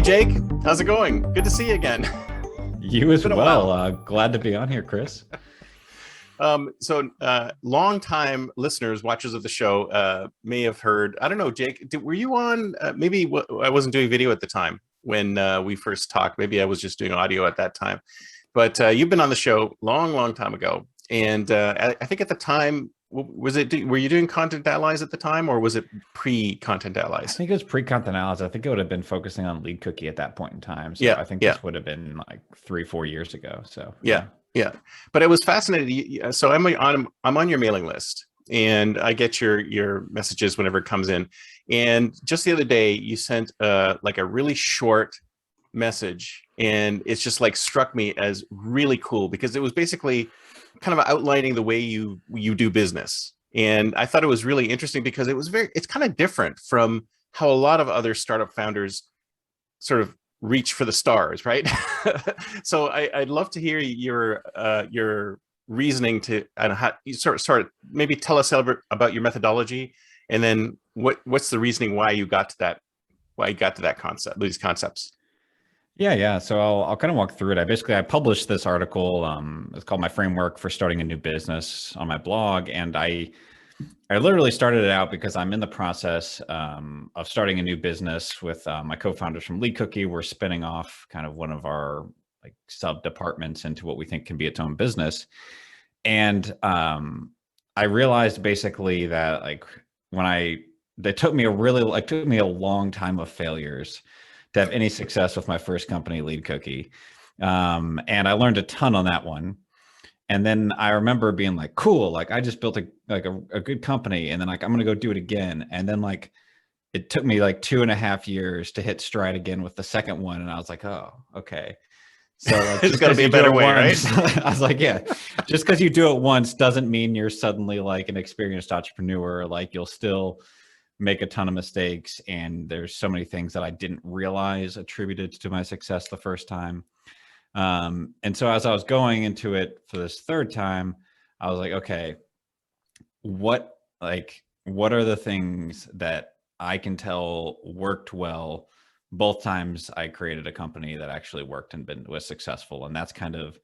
Jake. How's it going? Good to see you again. You as Been a well. while. Glad to be on here, Chris. Long time listeners, watchers of the show, may have heard. I don't know, Jake. Were you on? I wasn't doing video at the time when we first talked. Maybe I was just doing audio at that time. But you've been on the show long time ago, and I think at the time, was it? Were you doing Content Allies at the time, or was it pre-Content I Allies? think it was pre-content analysis. I think it would have been focusing on lead cookie at that point in time. So Yeah, I think yeah. this would have been like 3-4 years ago. So Yeah, yeah. But it was fascinating. So I'm on your mailing list, and I get your messages whenever it comes in. And just the other day, you sent like a really short message, and it's just like struck me as really cool because it was basically kind of outlining the way you do business. And I thought it was really interesting because it's kind of different from how a lot of other startup founders sort of reach for the stars, right? So I'd love to hear your reasoning to and how you sort maybe tell us about your methodology, and then what's the reasoning why you got to that concept, these concepts. Yeah. So I'll kind of walk through it. I published this article. It's called "My Framework for Starting a New Business" on my blog, and I literally started it out because I'm in the process of starting a new business with my co-founders from Lead Cookie. We're spinning off kind of one of our like sub departments into what we think can be its own business. And I realized basically that it took me a long time of failures to have any success with my first company, Lead Cookie. And I learned a ton on that one. And then I remember being like, cool, like I just built a good company, and then like I'm gonna go do it again. And then like it took me like 2.5 years to hit stride again with the second one. And I was like, oh, okay. So like There's got to be a better way, once, right? I was like, yeah, just because you do it once doesn't mean you're suddenly like an experienced entrepreneur. Like you'll still make a ton of mistakes. And there's so many things that I didn't realize attributed to my success the first time. And so as I was going into it for this third time, I was like, okay, what are the things that I can tell worked well both times I created a company that actually worked and was successful? And that's kind of,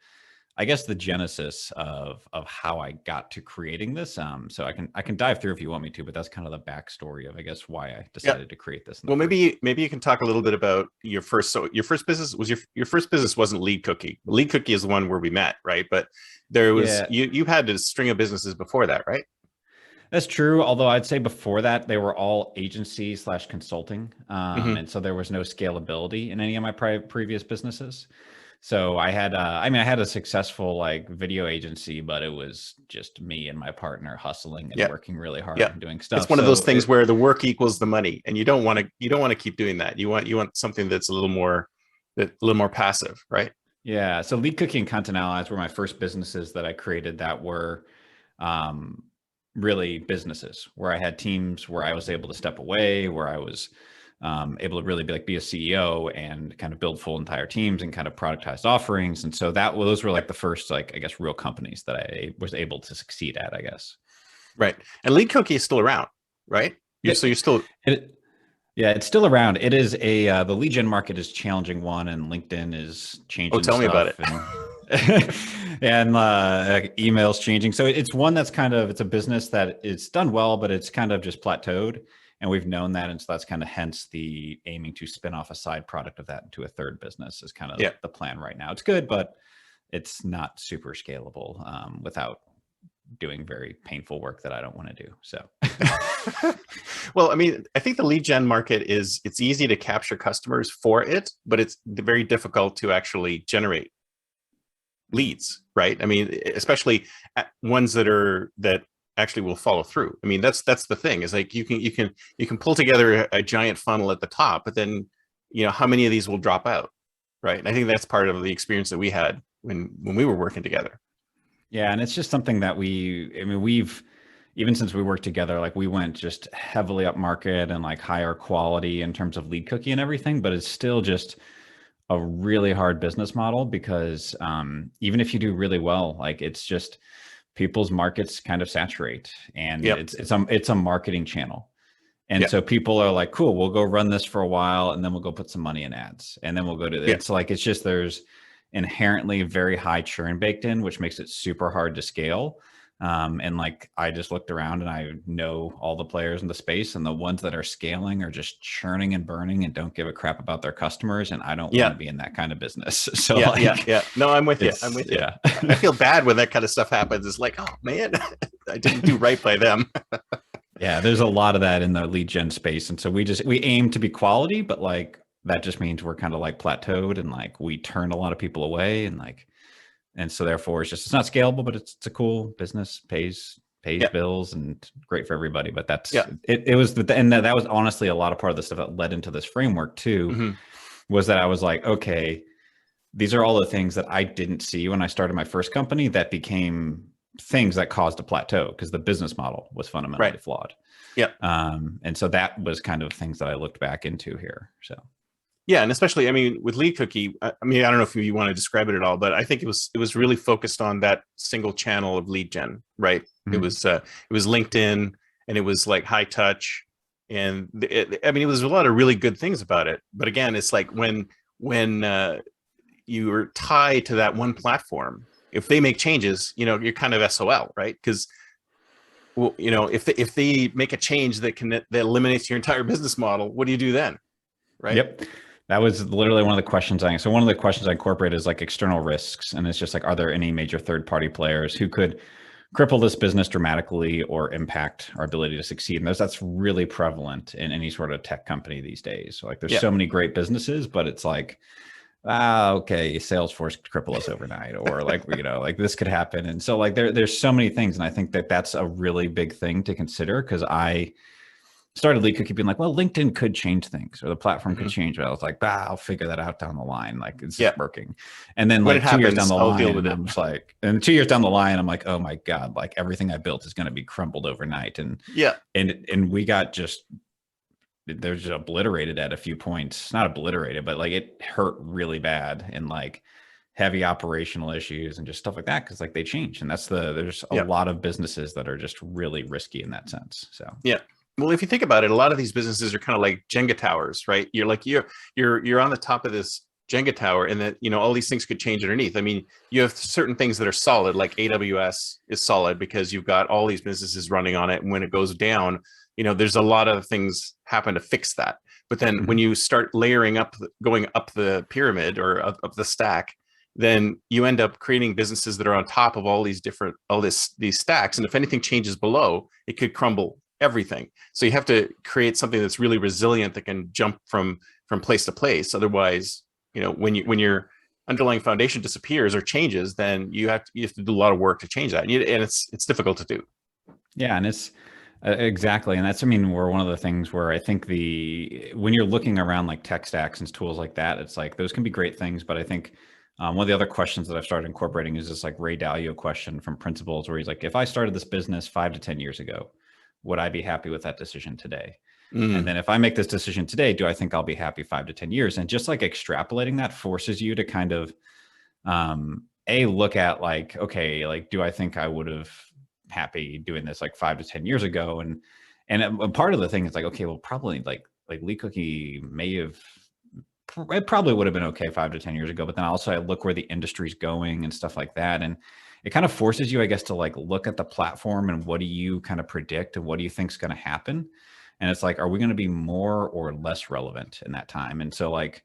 I guess, the genesis of how I got to creating this. So I can dive through if you want me to, but that's kind of the backstory of, I guess, why I Yeah. decided to create this. Well, maybe you can talk a little bit about your first. So your first business was your first business wasn't Lead Cookie. Lead Cookie is the one where we met, right? But there was Yeah. you had a string of businesses before that, right? That's true. Although I'd say before that, they were all agency / consulting. Hmm. And so there was no scalability in any of my previous businesses. So I had a successful like video agency, but it was just me and my partner hustling and Yeah, working really hard yeah. and doing It's stuff. one of those So things where the work equals the money, and you don't want to keep doing that. You want something that's a little more passive, right? yeah. So Lead Cookie and Content Allies were my first businesses that I created that were um, really businesses where I had teams where I was able to step away, where I was able to really be a CEO and kind of build full entire teams and kind of productized offerings. And so those were like the first, like, I guess, real companies that I was able to succeed at, I guess. Right. And Lead Cookie is still around, right? So you're still. Yeah, it's still around. It is the lead gen market is challenging one, and LinkedIn is Oh, changing tell me about stuff, it. and and emails changing. So it's one that's it's a business that it's done well, but it's kind of just plateaued, and we've known that, and so that's kind of hence the aiming to spin off a side product of that into a third business is kind of Yeah. the plan right now. It's good, but it's not super scalable without doing very painful work that I don't want to do. So. Well, I mean, I think the lead gen market it's easy to capture customers for it, but it's very difficult to actually generate leads, right? I mean, especially ones that actually will follow through. I mean, that's the thing is like you can pull together a giant funnel at the top, but then how many of these will drop out, right? And I think that's part of the experience that we had when we were working together. Yeah, and it's just something that we've even since we worked together, like we went just heavily up market and like higher quality in terms of Lead Cookie and everything, but it's still just a really hard business model because even if you do really well, like it's just people's markets kind of saturate, and Yep. it's a marketing channel. And so people are like, cool, we'll go run this for a while and then we'll go put some money in ads. And then we'll go to it's like, it's just, there's inherently very high churn baked in, which makes it super hard to scale. And like, I just looked around and I know all the players in the space, and the ones that are scaling are just churning and burning and don't give a crap about their customers. And I don't want to be in that kind of business. So No, I'm with you. I'm with you. Yeah. I feel bad when that kind of stuff happens. It's like, oh man, I didn't do right by them. Yeah, there's a lot of that in the lead gen space. And so we aim to be quality, but like, that just means we're kind of like plateaued, and like we turn a lot of people away, and like, and so therefore it's not scalable, but it's a cool business, pays bills, and great for everybody. But that's it was and that was honestly a lot of part of the stuff that led into this framework too, was that I was like, okay, these are all the things that I didn't see when I started my first company that became things that caused a plateau, because the business model was fundamentally flawed. And so that was kind of things that I looked back into here. So yeah, and especially, I mean, with Lead Cookie, I mean, I don't know if you want to describe it at all, but I think it was really focused on that single channel of lead gen, right? It was LinkedIn, and it was like high touch, and I mean, it was a lot of really good things about it. But again, it's like when you are tied to that one platform, if they make changes, you know, you're kind of SOL, right? Because, well, you know, if they make a change that eliminates your entire business model, what do you do then, right? Yep. That was literally one of the questions so one of the questions I incorporated is like external risks. And it's just like, are there any major third-party players who could cripple this business dramatically or impact our ability to succeed? And that's really prevalent in any sort of tech company these days. So like, there's so many great businesses, but it's like, okay, Salesforce could cripple us overnight, or like, you know, like this could happen. And so like, there's so many things. And I think that that's a really big thing to consider, because I started Lead Cookie being like, well, LinkedIn could change things, or the platform could change. But I was like, I'll figure that out down the line. Like, it's just working. And then like 2 years down the line, I'm just like, and 2 years down the line, I'm like, oh my God, like everything I built is going to be crumbled overnight. And we got they're just obliterated at a few points, not obliterated, but like it hurt really bad, and like heavy operational issues and just stuff like that. Cause like they change, and there's a lot of businesses that are just really risky in that sense. So, well, if you think about it, a lot of these businesses are kind of like Jenga towers, right? You're like, you're on the top of this Jenga tower, and that, you know, all these things could change underneath. I mean, you have certain things that are solid, like AWS is solid because you've got all these businesses running on it. And when it goes down, you know, there's a lot of things happen to fix that. But then when you start layering up, going up the pyramid or up the stack, then you end up creating businesses that are on top of these stacks. And if anything changes below, it could crumble everything. So you have to create something that's really resilient, that can jump from place to place. Otherwise, you know, when your underlying foundation disappears or changes, then you have to do a lot of work to change that. And it's difficult to do. Yeah. And it's exactly. And that's, I mean, we're one of the things where I think when you're looking around like tech stacks and tools like that, it's like, those can be great things. But I think one of the other questions that I've started incorporating is this like Ray Dalio question from Principles, where he's like, if I started this business 5 to 10 years ago, would I be happy with that decision today? And then if I make this decision today, do I think I'll be happy 5 to 10 years? And just like extrapolating that forces you to kind of, look at like, okay, like, do I think I would have happy doing this like 5 to 10 years ago? And a part of the thing is like, okay, well, probably like Lead Cookie it probably would have been okay 5 to 10 years ago. But then also I look where the industry's going and stuff like that. And it kind of forces you, I guess, to like look at the platform and what do you kind of predict and what do you think is going to happen? And it's like, are we going to be more or less relevant in that time? And so like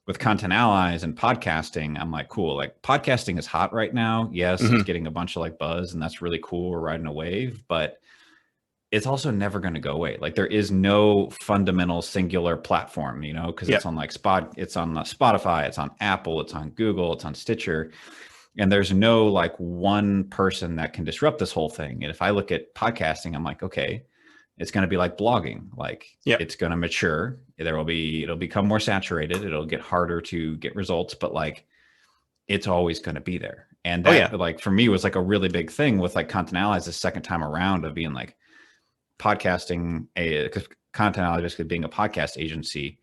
with Content Allies and podcasting, I'm like, cool, like podcasting is hot right now. Yes, it's getting a bunch of like buzz, and that's really cool. We're riding a wave, but it's also never going to go away. Like there is no fundamental singular platform, you know, because it's on like it's on Spotify, it's on Apple, it's on Google, it's on Stitcher. And there's no like one person that can disrupt this whole thing. And if I look at podcasting, I'm like, okay, it's going to be like blogging. Like it's going to mature. It'll become more saturated. It'll get harder to get results, but like, it's always going to be there. And that like for me was like a really big thing with like Content Allies the second time around, of being like podcasting, because Content Allies basically being a podcast agency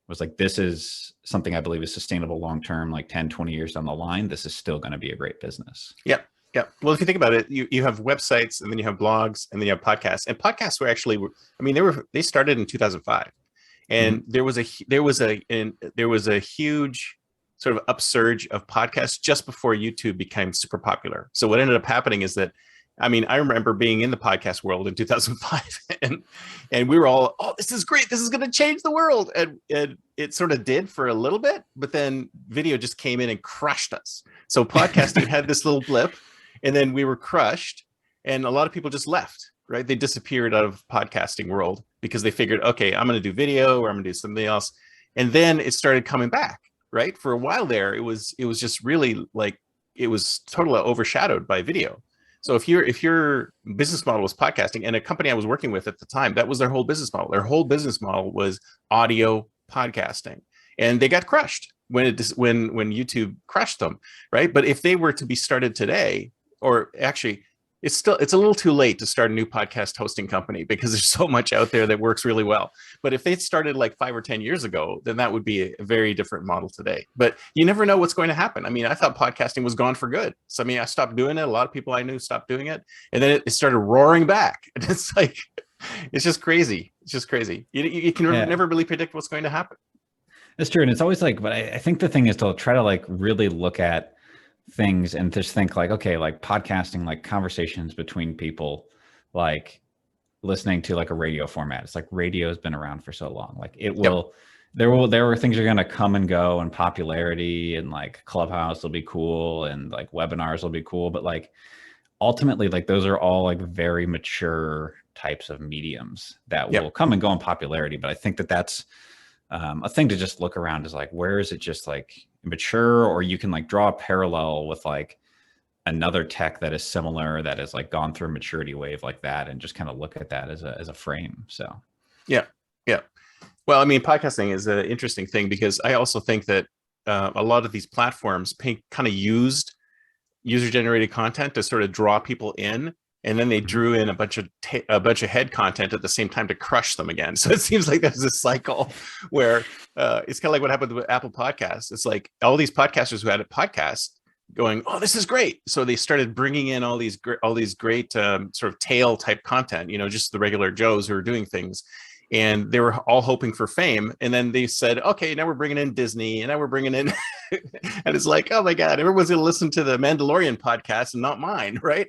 was like, this is something I believe is sustainable long-term, like 10, 20 years down the line. This is still going to be a great business. Yeah. Yeah. Well, if you think about it, you have websites and then you have blogs and then you have podcasts. And podcasts were actually, I mean, they started in 2005, and Mhm. there was a huge sort of upsurge of podcasts just before YouTube became super popular. So what ended up happening is that, I mean, I remember being in the podcast world in 2005, and we were all, oh, this is great, this is going to change the world, and it sort of did for a little bit, but then video just came in and crushed us. So podcasting had this little blip, and then we were crushed, and a lot of people just left. Right, they disappeared out of podcasting world because they figured, okay, I'm going to do video or I'm going to do something else, and then it started coming back. Right, for a while there, it was just really like it was totally overshadowed by video. So if your business model was podcasting, and a company I was working with at the time, that was their whole business model. Their whole business model was audio podcasting, and they got crushed when YouTube crushed them, right? But if they were to be started today, or actually, it's a little too late to start a new podcast hosting company because there's so much out there that works really well. But if they started like 5 or 10 years ago, then that would be a very different model today. But you never know what's going to happen. I mean, I thought podcasting was gone for good. So I mean, I stopped doing it. A lot of people I knew stopped doing it, and then it started roaring back. And it's like, it's just crazy. It's just crazy. You can never really predict what's going to happen. That's true. And it's always like, but I think the thing is to try to like really look at things and just think like, okay, like podcasting, like conversations between people, like listening to like a radio format. It's like radio has been around for so long. Like it will, yep. There were things are going to come and go, and popularity, and like Clubhouse will be cool, and like webinars will be cool. But like ultimately, like those are all like very mature types of mediums that Yep. will come and go in popularity. But I think that that's a thing to just look around is like, where is it just like mature, or you can like draw a parallel with like another tech that is similar, that has like gone through a maturity wave like that, and just kind of look at that as a frame. So yeah, yeah. Well, I mean, podcasting is an interesting thing because I also think that a lot of these platforms kind of used user-generated content to sort of draw people in, and then they drew in a bunch of head content at the same time to crush them again. So it seems like there's this cycle where it's kind of like what happened with Apple Podcasts. It's like all these podcasters who had a podcast going, oh, this is great. So they started bringing in all these great sort of tail type content, just the regular Joes who are doing things. And they were all hoping for fame. And then they said, okay, now we're bringing in Disney, and now we're bringing in, and it's like, oh my God, everyone's going to listen to the Mandalorian podcast and not mine, right?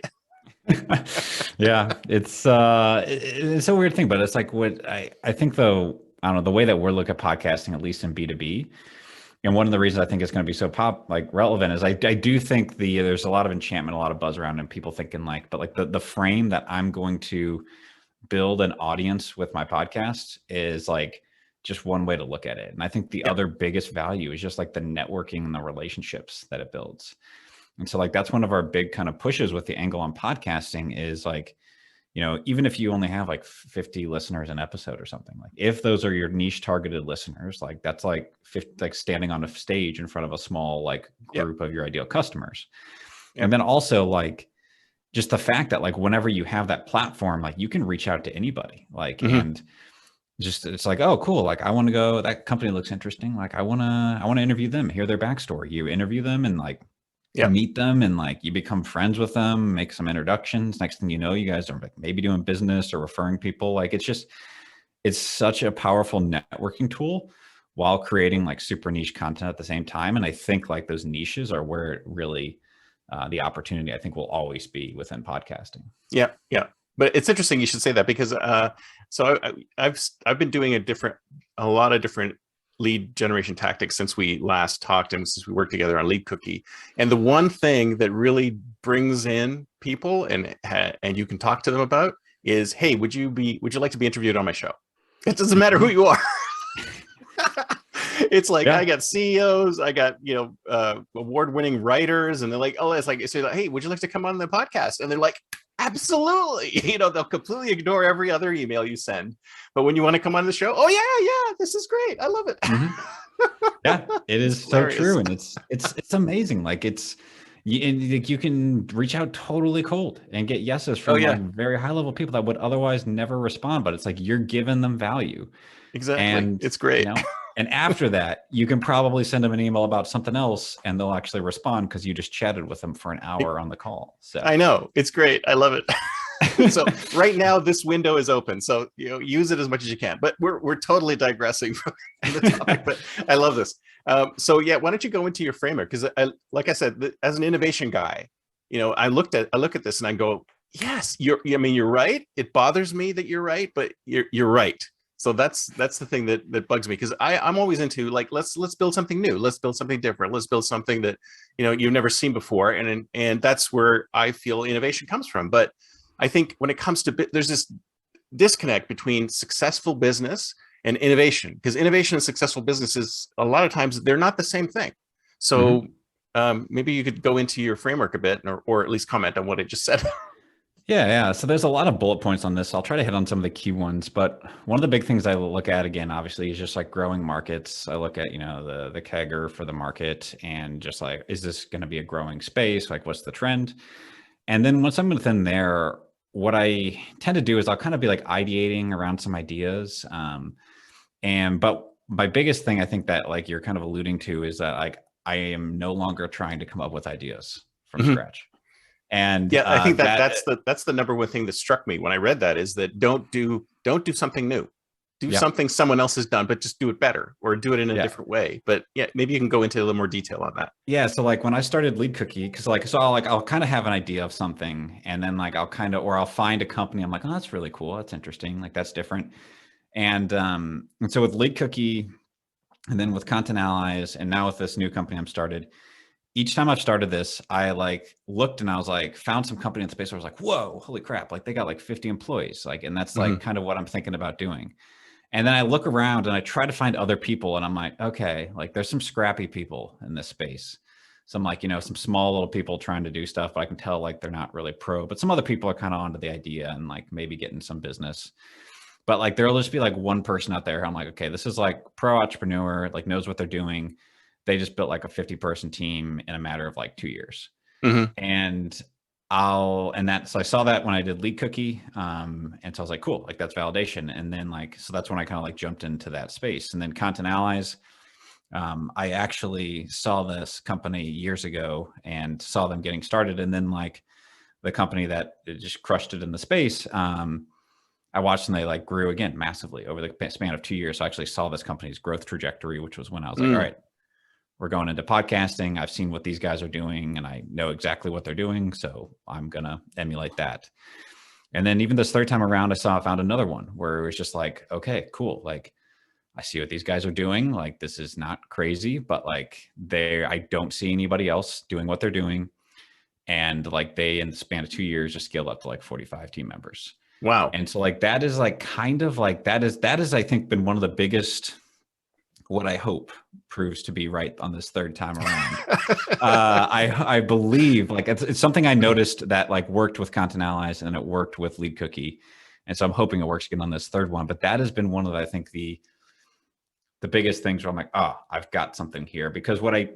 Yeah, it's a weird thing, but it's like what I think though, I don't know, the way that we're looking at podcasting, at least in B2B, and one of the reasons I think it's going to be so relevant is I do think there's a lot of enchantment, a lot of buzz around, and people thinking like, but like the frame that I'm going to build an audience with my podcast is like just one way to look at it. And I think the other biggest value is just like the networking and the relationships that it builds. And so like, that's one of our big kind of pushes with the angle on podcasting is like, even if you only have like 50 listeners an episode or something, like if those are your niche targeted listeners, like that's like 50, like standing on a stage in front of a small like group of your ideal customers. And then also like just the fact that like whenever you have that platform, like you can reach out to anybody, like, and just, it's like, oh, cool. Like I want to go, that company looks interesting. Like I want to interview them, hear their backstory. You interview them and like meet them, and like you become friends with them, make some introductions. Next thing you know, you guys are like maybe doing business or referring people. Like it's such a powerful networking tool while creating like super niche content at the same time. And I think like those niches are where it really, the opportunity I think will always be within podcasting. Yeah. Yeah. But it's interesting you should say that because so I've been doing a lot of different lead generation tactics since we last talked and since we worked together on Lead Cookie. And the one thing that really brings in people and you can talk to them about is, hey, would you like to be interviewed on my show? It doesn't matter who you are. It's like, I got CEOs, I got, award-winning writers, and they're like, oh, it's like, hey, would you like to come on the podcast? And they're like, absolutely. They'll completely ignore every other email you send. But when you want to come on the show, oh yeah, this is great. I love it. Yeah, it is so true. And it's amazing. Like you can reach out totally cold and get yeses from like very high level people that would otherwise never respond. But it's like, you're giving them value. Exactly. And it's great. And after that, you can probably send them an email about something else and they'll actually respond because you just chatted with them for an hour on the call. So I know, it's great. I love it. So right now this window is open, so use it as much as you can, but we're totally digressing from the topic, but I love this. So yeah, why don't you go into your framework? Because like I said, as an innovation guy, I look at this and I go, yes, I mean, you're right. It bothers me that you're right, but you're right. So that's the thing that bugs me, because I'm always into, like, let's build something new, let's build something different, let's build something that you've never seen before, and that's where I feel innovation comes from. But I think when it comes to there's this disconnect between successful business and innovation, because innovation and successful businesses, a lot of times they're not the same thing. So maybe you could go into your framework a bit, or at least comment on what I just said. Yeah. So there's a lot of bullet points on this. I'll try to hit on some of the key ones, but one of the big things I look at, again, obviously, is just like growing markets. I look at, the CAGR for the market, and just like, is this going to be a growing space? Like, what's the trend? And then once I'm within there, what I tend to do is I'll kind of be like ideating around some ideas. But my biggest thing, I think, that like you're kind of alluding to, is that like I am no longer trying to come up with ideas from scratch. And yeah, I think that's the number one thing that struck me when I read that, is that don't do something new. Do something someone else has done, but just do it better, or do it in a different way. But yeah, maybe you can go into a little more detail on that. Yeah. So like when I started Lead Cookie, because I'll kind of have an idea of something, and then like I'll find a company. I'm like, oh, that's really cool. That's interesting. Like, that's different. And so with Lead Cookie, and then with Content Allies, and now with this new company I'm started, each time I've started this, I like looked and I was like, found some company in the space where I was like, whoa, holy crap. Like, they got like 50 employees. Like, and that's like kind of what I'm thinking about doing. And then I look around and I try to find other people, and I'm like, okay, like there's some scrappy people in this space. Some like, some small little people trying to do stuff, but I can tell like they're not really pro, but some other people are kind of onto the idea and like maybe getting some business. But like, there'll just be like one person out there. I'm like, okay, this is like pro entrepreneur, like knows what they're doing. They just built like a 50-person team in a matter of like 2 years. And so I saw that when I did Lead Cookie. And so I was like, cool, like that's validation. And then like, so that's when I kind of like jumped into that space. And then Content Allies, I actually saw this company years ago and saw them getting started. And then like the company that just crushed it in the space, I watched them, they like grew again massively over the span of 2 years. So I actually saw this company's growth trajectory, which was when I was like, all right, we're going into podcasting. I've seen what these guys are doing and I know exactly what they're doing. So I'm going to emulate that. And then even this third time around, I found another one where it was just like, okay, cool. Like, I see what these guys are doing. Like, this is not crazy, but like I don't see anybody else doing what they're doing. And like they, in the span of 2 years, just scaled up to like 45 team members. Wow. And so like, that is like kind of like, that is, I think, been one of the biggest, what I hope proves to be right on this third time around. I believe like it's something I noticed that like worked with Content Allies and it worked with Lead Cookie. And so I'm hoping it works again on this third one, but that has been one of, I think, the biggest things where I'm like, oh, I've got something here. Because what I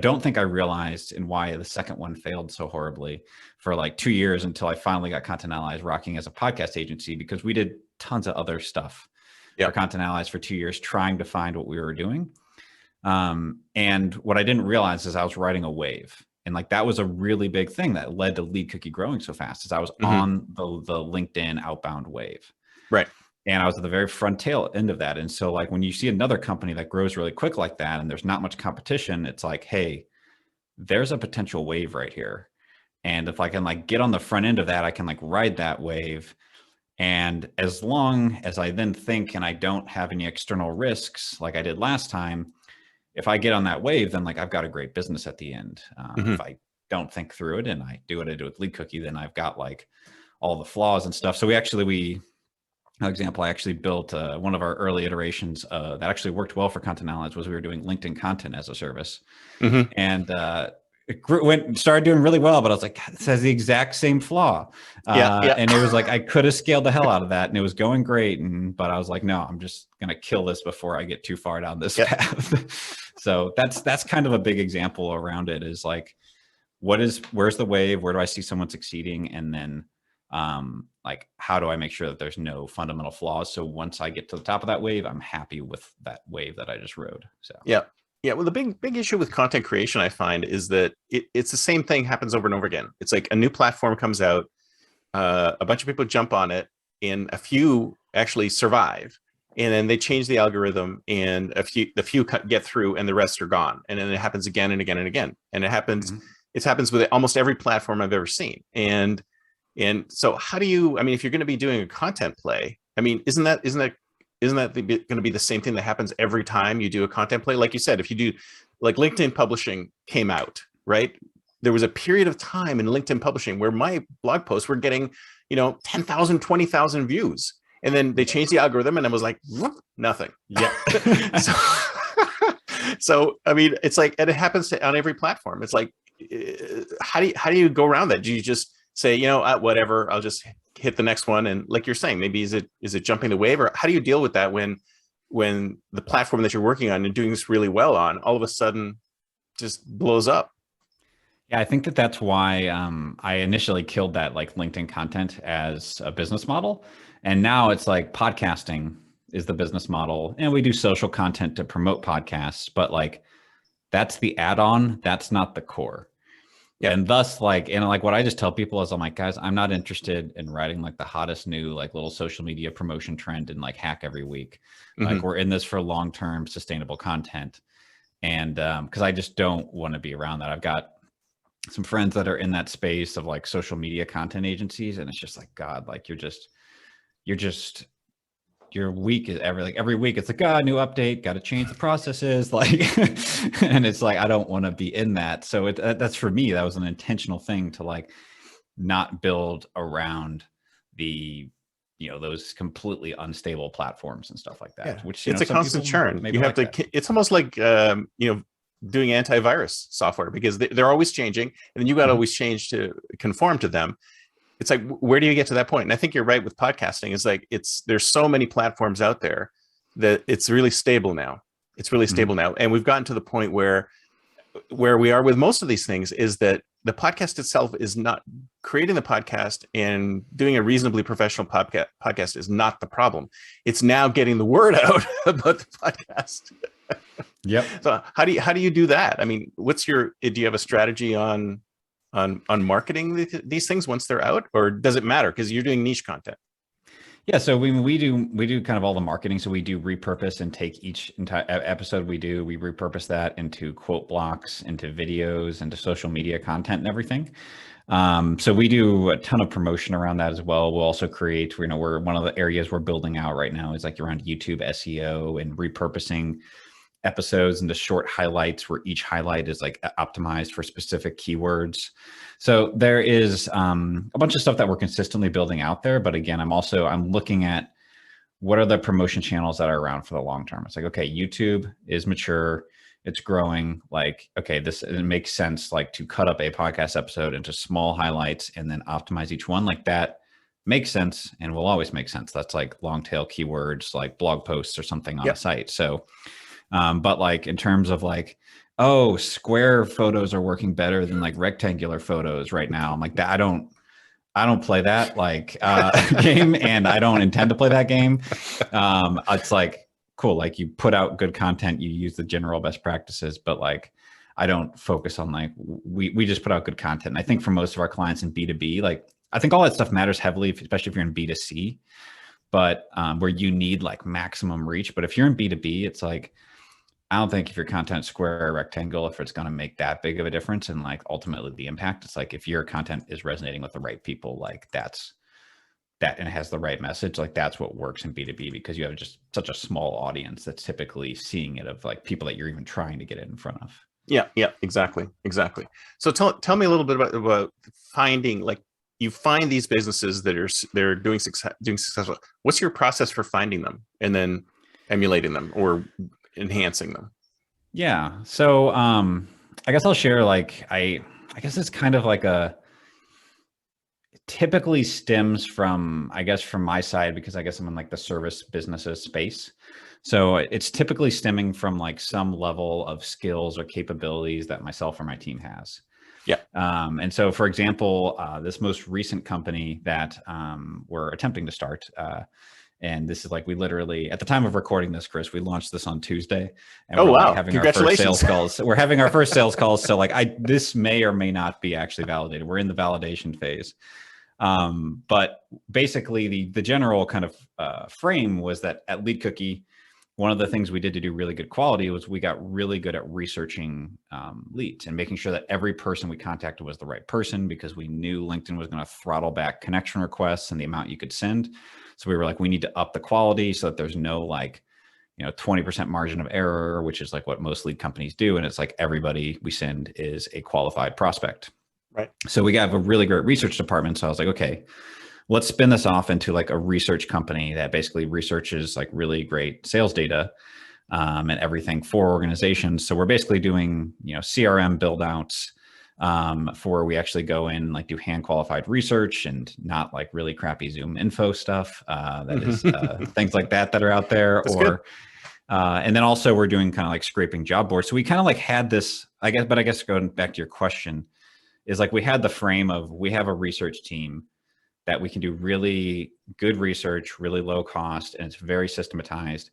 don't think I realized, and why the second one failed so horribly for like 2 years until I finally got Content Allies rocking as a podcast agency, because we did tons of other stuff for Content Allies for 2 years, trying to find what we were doing. And what I didn't realize is I was riding a wave. And like, that was a really big thing that led to Lead Cookie growing so fast, is I was on the LinkedIn outbound wave. Right. And I was at the very front tail end of that. And so like, when you see another company that grows really quick like that, and there's not much competition, it's like, hey, there's a potential wave right here. And if I can like get on the front end of that, I can like ride that wave. And as long as I then think, and I don't have any external risks like I did last time, if I get on that wave, then like I've got a great business at the end. If I don't think through it and I do what I do with Lead Cookie, then I've got like all the flaws and stuff. So I actually built one of our early iterations that actually worked well for Content Allies. Was we were doing LinkedIn content as a service. And it started doing really well, but I was like, God, this has the exact same flaw. And it was like, I could have scaled the hell out of that and it was going great. But I was like, no, I'm just going to kill this before I get too far down this path. So that's kind of a big example around it, is like, where's the wave? Where do I see someone succeeding? And then Like, how do I make sure that there's no fundamental flaws? So once I get to the top of that wave, I'm happy with that wave that I just rode. So Yeah. Yeah. Well, the big issue with content creation, I find, is that it's the same thing happens over and over again. It's like a new platform comes out, a bunch of people jump on it, and a few actually survive. And then they change the algorithm, and the few get through, and the rest are gone. And then it happens again and again and again. And it happens. Mhm. It happens with almost every platform I've ever seen. And so, how do you? I mean, if you're going to be doing a content play, I mean, isn't that going to be the same thing that happens every time you do a content play? Like you said, if you do, like LinkedIn publishing came out, right? There was a period of time in LinkedIn publishing where my blog posts were getting, 10,000, 20,000 views. And then they changed the algorithm, and it was like, whoop, nothing. Yeah. so, so, I mean, it's like, and it happens on every platform. It's like, how do you go around that? Do you just say, whatever, I'll just hit the next one? And like you're saying, maybe is it jumping the wave, or how do you deal with that when the platform that you're working on and doing this really well on all of a sudden just blows up? Yeah, I think that's why I initially killed that like LinkedIn content as a business model. And now it's like podcasting is the business model. And we do social content to promote podcasts, but like that's the add-on, that's not the core. Yeah. And thus like what I just tell people is I'm like, guys, I'm not interested in writing like the hottest new like little social media promotion trend and like hack every week. Like we're in this for long-term sustainable content. And because I just don't want to be around that. I've got some friends that are in that space of like social media content agencies, and it's just like, God, like your week is every week it's like, new update, got to change the processes, like and it's like I don't want to be in that. So that's for me, that was an intentional thing to like not build around the those completely unstable platforms and stuff like that. Yeah. Which it's a constant churn. You have to that. It's almost like doing antivirus software, because they're always changing, and then you got to always change to conform to them. It's like, where do you get to that point? And I think you're right with podcasting. It's like there's so many platforms out there that it's really stable now. It's really stable now, and we've gotten to the point where we are with most of these things is that the podcast itself is not creating the podcast, and doing a reasonably professional podcast is not the problem. It's now getting the word out about the podcast. Yep. So how do you do that? I mean, do you have a strategy on marketing these things once they're out, or does it matter because you're doing niche content? Yeah, so we do kind of all the marketing. So we do repurpose and take each entire episode we repurpose that into quote blocks, into videos, into social media content and everything. So we do a ton of promotion around that as well. We'll also create, we're one of the areas we're building out right now is like around YouTube SEO and repurposing episodes into short highlights where each highlight is like optimized for specific keywords. So there is a bunch of stuff that we're consistently building out there. But again, I'm looking at what are the promotion channels that are around for the long term. It's like, okay, YouTube is mature, it's growing. Like, okay, it makes sense like to cut up a podcast episode into small highlights and then optimize each one. Like that makes sense and will always make sense. That's like long tail keywords, like blog posts or something on a site. So but like in terms of like, oh, square photos are working better than like rectangular photos right now. I'm like, that I don't play that like game, and I don't intend to play that game. It's like, cool, like you put out good content, you use the general best practices, but like I don't focus on like we just put out good content. And I think for most of our clients in B2B, like I think all that stuff matters heavily, especially if you're in B2C, but where you need like maximum reach. But if you're in B2B, it's like, I don't think if your content's square or rectangle, if it's going to make that big of a difference. And like ultimately the impact, it's like if your content is resonating with the right people, like that and it has the right message, like that's what works in B2B, because you have just such a small audience that's typically seeing it, of like people that you're even trying to get it in front of. Yeah, exactly. So tell me a little bit about finding, like, you find these businesses that they're doing successful. What's your process for finding them and then emulating them or enhancing them? Yeah. So I guess I'll share like I guess it's kind of like it typically stems from, I guess, from my side, because I guess I'm in like the service businesses space. So it's typically stemming from like some level of skills or capabilities that myself or my team has. Yeah. And so, for example, this most recent company that we're attempting to start, and this is like, we literally, at the time of recording this, Chris, we launched this on Tuesday, and Oh, we're wow. like having our first Congratulations. sales calls. We're having our first sales calls. So like this may or may not be actually validated. We're in the validation phase. But basically the general kind of frame was that at Lead Cookie, one of the things we did to do really good quality was we got really good at researching leads and making sure that every person we contacted was the right person, because we knew LinkedIn was going to throttle back connection requests and the amount you could send. So we were like, we need to up the quality so that there's no like, 20% margin of error, which is like what most lead companies do. And it's like everybody we send is a qualified prospect. Right. So we have a really great research department. So I was like, okay, let's spin this off into like a research company that basically researches like really great sales data and everything for organizations. So we're basically doing, CRM build outs for where we actually go in, like do hand qualified research and not like really crappy Zoom info stuff that is things like that are out there. That's or and then also we're doing kind of like scraping job boards. So we kind of like had this, I guess going back to your question is like, we had the frame of, we have a research team that we can do really good research, really low cost, and it's very systematized.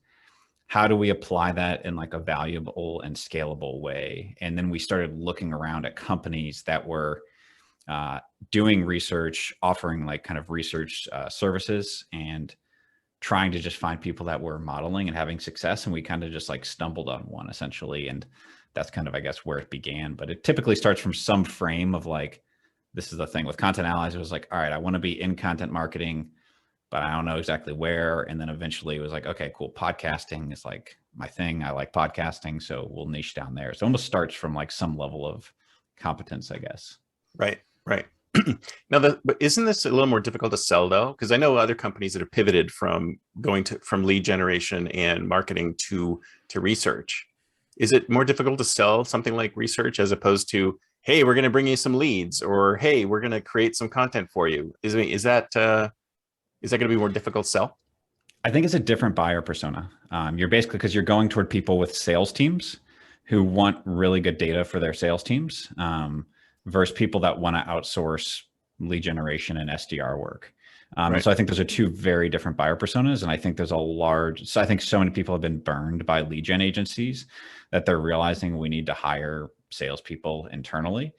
How do we apply that in like a valuable and scalable way? And then we started looking around at companies that were doing research, offering like kind of research services, and trying to just find people that were modeling and having success. And we kind of just like stumbled on one essentially. And that's kind of, I guess, where it began. But it typically starts from some frame of like, this is the thing with Content Allies. It was like, all right, I want to be in content marketing, but I don't know exactly where. And then eventually it was like, okay, cool. Podcasting is like my thing. I like podcasting. So we'll niche down there. So it almost starts from like some level of competence, I guess. Right. Now, but isn't this a little more difficult to sell though? Because I know other companies that have pivoted from from lead generation and marketing to research. Is it more difficult to sell something like research as opposed to, hey, we're going to bring you some leads, or hey, we're going to create some content for you? Is that going to be more difficult to sell? I think it's a different buyer persona. You're basically, because you're going toward people with sales teams who want really good data for their sales teams versus people that want to outsource lead generation and SDR work. Right. And so I think those are two very different buyer personas. And I think there's I think so many people have been burned by lead gen agencies that they're realizing we need to hire salespeople internally.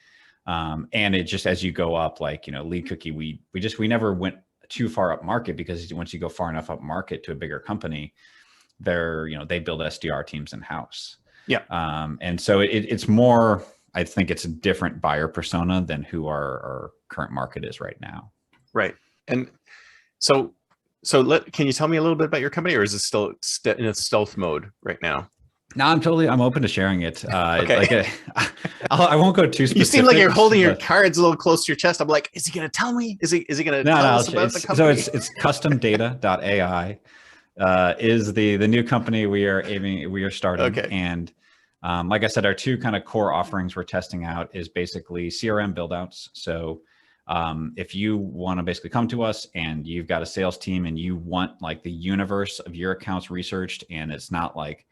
And it just, as you go up, like, Lead Cookie, we never went too far up market, because once you go far enough up market to a bigger company, they build SDR teams in house. Yeah. And so it's more, I think it's a different buyer persona than who our current market is right now. Right. And so can you tell me a little bit about your company, or is it still in its stealth mode right now? No, I'm open to sharing it. Okay. I won't go too specific. You seem like you're holding your cards a little close to your chest. I'm like, is he going to tell me? Is he going to tell us about the company? So it's customdata.ai is the new company we are starting. Okay. And like I said, our two kind of core offerings we're testing out is basically CRM buildouts. So if you want to basically come to us and you've got a sales team and you want like the universe of your accounts researched, and it's not like,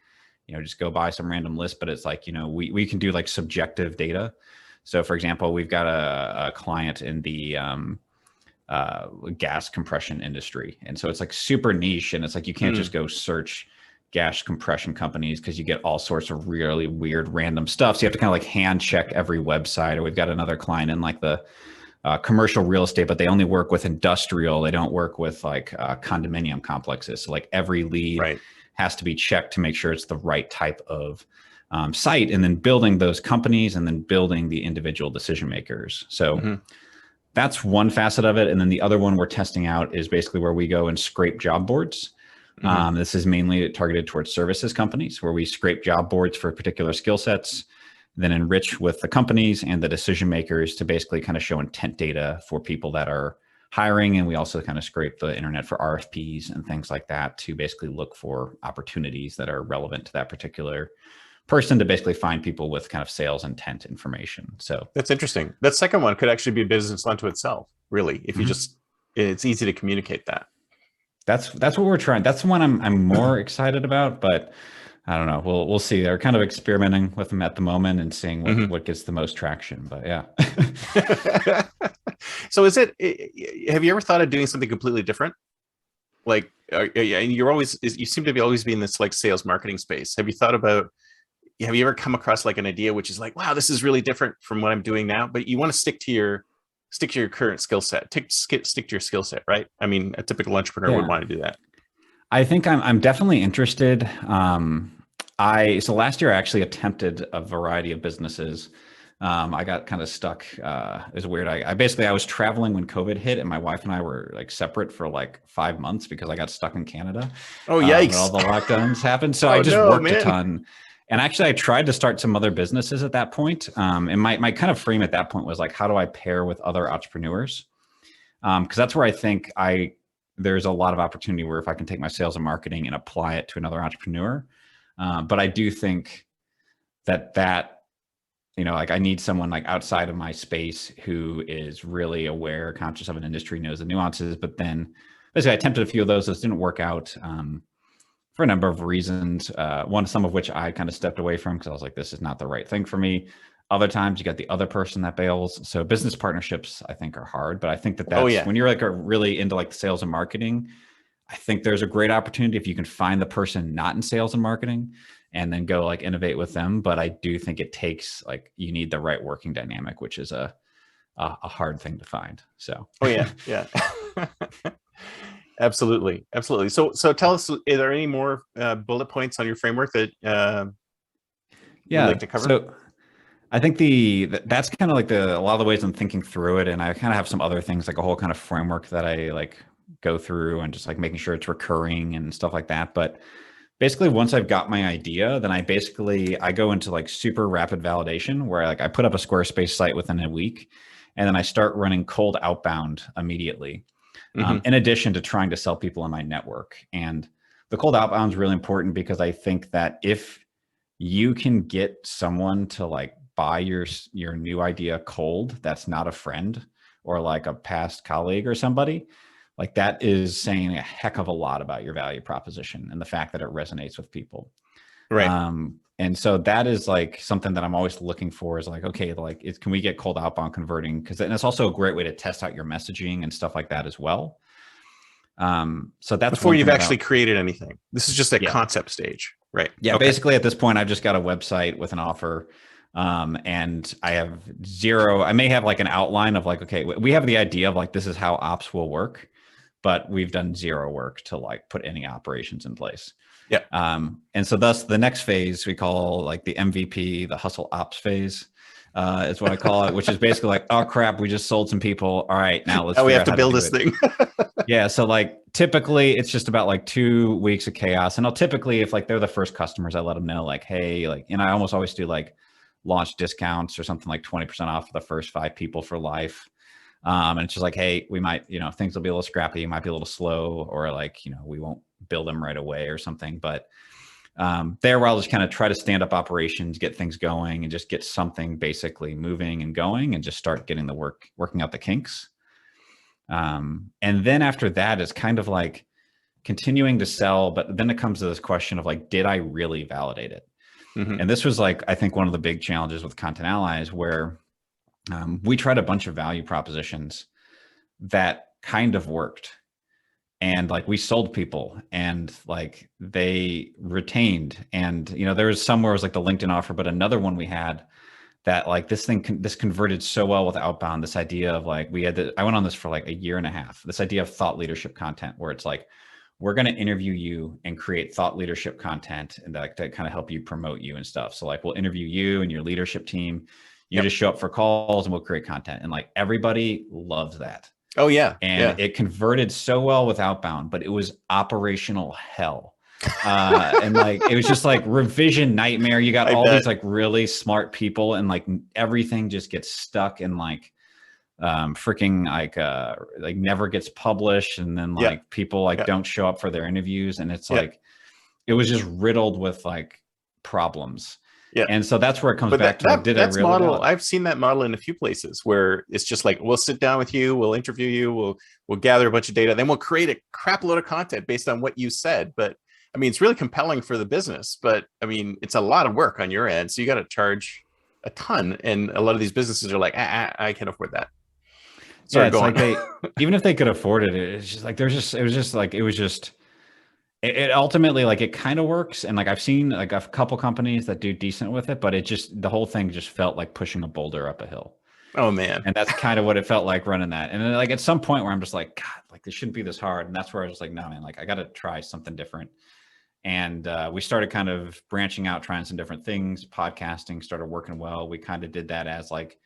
just go buy some random list, but it's like, we can do like subjective data. So for example, we've got a client in the gas compression industry. And so it's like super niche, and it's like, you can't just go search gas compression companies, because you get all sorts of really weird random stuff. So you have to kind of like hand check every website. Or we've got another client in like the commercial real estate, but they only work with industrial. They don't work with like condominium complexes. So like every lead has to be checked to make sure it's the right type of site, and then building those companies, and then building the individual decision makers. So that's one facet of it. And then the other one we're testing out is basically where we go and scrape job boards. This is mainly targeted towards services companies, where we scrape job boards for particular skill sets, then enrich with the companies and the decision makers to basically kind of show intent data for people that are hiring. And we also kind of scrape the internet for RFPs and things like that to basically look for opportunities that are relevant to that particular person, to basically find people with kind of sales intent information. So that's interesting. That second one could actually be a business unto itself, really, if you it's easy to communicate that. That's what we're trying. That's the one I'm more excited about. But I don't know. We'll see. They're kind of experimenting with them at the moment and seeing Mhm. what gets the most traction. But yeah. So have you ever thought of doing something completely different? Like, and you seem to be always be in this like sales marketing space. Have you ever come across like an idea which is like, wow, this is really different from what I'm doing now, but you want to stick to your current skill set, stick to your skill set, right? I mean, a typical entrepreneur would Yeah. want to do that. I think I'm definitely interested. So last year I actually attempted a variety of businesses. I got kind of stuck. It was weird. I was traveling when COVID hit, and my wife and I were like separate for like 5 months because I got stuck in Canada Oh, when all yikes. the lockdowns happened. So I Oh just no, worked a man. ton. And actually, I tried to start some other businesses at that point. And my kind of frame at that point was like, how do I pair with other entrepreneurs? Because that's where I think there's a lot of opportunity where if I can take my sales and marketing and apply it to another entrepreneur. But I do think that like I need someone like outside of my space who is really aware, conscious of an industry, knows the nuances. But then basically I attempted a few of those didn't work out for a number of reasons. Some of which I kind of stepped away from because I was like, this is not the right thing for me. Other times you got the other person that bails. So business partnerships, I think, are hard. But I think Oh that's yeah. when you're like really into like the sales and marketing, I think there's a great opportunity if you can find the person not in sales and marketing and then go like innovate with them. But I do think it takes like you need the right working dynamic, which is a hard thing to find. So Oh yeah. Yeah. Absolutely. Absolutely. So tell us, is there any more bullet points on your framework that you'd like yeah. to cover? So I think that's kind of like a lot of the ways I'm thinking through it. And I kind of have some other things like a whole kind of framework that I like go through and just like making sure it's recurring and stuff like that. But basically once I've got my idea, then I go into like super rapid validation where like I put up a Squarespace site within a week and then I start running cold outbound immediately. Hmm. In addition to trying to sell people in my network. And the cold outbound is really important because I think that if you can get someone to like buy your new idea cold, that's not a friend or like a past colleague or somebody, like that is saying a heck of a lot about your value proposition and the fact that it resonates with people. Right. And so that is like something that I'm always looking for is like, okay, like can we get cold outbound converting? Because then it's also a great way to test out your messaging and stuff like that as well. So that's Before one you've thing actually about, created anything. This is just a yeah. concept stage. Right. Yeah. Okay. Basically at this point, I've just got a website with an offer. And I have zero, I may have like an outline of like, okay, we have the idea of like, this is how ops will work, but we've done zero work to like put any operations in place. Yeah. And so thus the next phase we call like the MVP, the hustle ops phase, is what I call it, which is basically like, oh crap, we just sold some people. All right, now let's Now we figure have out to how to build do this it. thing. Yeah. So like typically it's just about like 2 weeks of chaos. And I'll typically, if like they're the first customers, I let them know like, hey, like, and I almost always do like launch discounts or something like 20% off for the first 5 people for life. And it's just like, hey, we might, things will be a little scrappy, might be a little slow, or like, we won't build them right away or something. But there, where I'll just kind of try to stand up operations, get things going, and just get something basically moving and going, and just start getting the working out the kinks. And then after that, it's kind of like continuing to sell, but then it comes to this question of like, did I really validate it? Hmm. And this was like, I think one of the big challenges with Content Allies, where we tried a bunch of value propositions that kind of worked. And like we sold people and like they retained. And, there was somewhere it was like the LinkedIn offer, but another one we had that like this converted so well with outbound, this idea of like, I went on this for like a year and a half, this idea of thought leadership content, where it's like, we're going to interview you and create thought leadership content and that kind of help you promote you and stuff. So like, we'll interview you and your leadership team. You Yep. just show up for calls and we'll create content. And like, everybody loves that. Oh yeah. And Yeah. it converted so well with outbound, but it was operational hell. And like, it was just like revision nightmare. You got I all bet. these like really smart people and like everything just gets stuck in like, freaking like never gets published. And then Yeah. like people like Yeah. don't show up for their interviews. And it's Yeah. like, it was just riddled with like problems. Yeah. And so that's where it comes But back to like, did I that's really model. validate? I've seen that model in a few places where it's just like, we'll sit down with you, we'll interview you, we'll gather a bunch of data, then we'll create a crap load of content based on what you said. But I mean, it's really compelling for the business, but I mean, it's a lot of work on your end. So you got to charge a ton. And a lot of these businesses are like, I can't afford that. Yeah, Sorry, it's go on. like even if they could afford it, it's just like it ultimately, like, it kind of works. And like I've seen like a couple companies that do decent with it, but it just, the whole thing just felt like pushing a boulder up a hill. Oh man. And that's kind of what it felt like running that. And then like at some point where I'm just like, God, like this shouldn't be this hard. And that's where I was like, no, man, like I got to try something different. And we started kind of branching out, trying some different things. Podcasting started working well. We kind of did that as like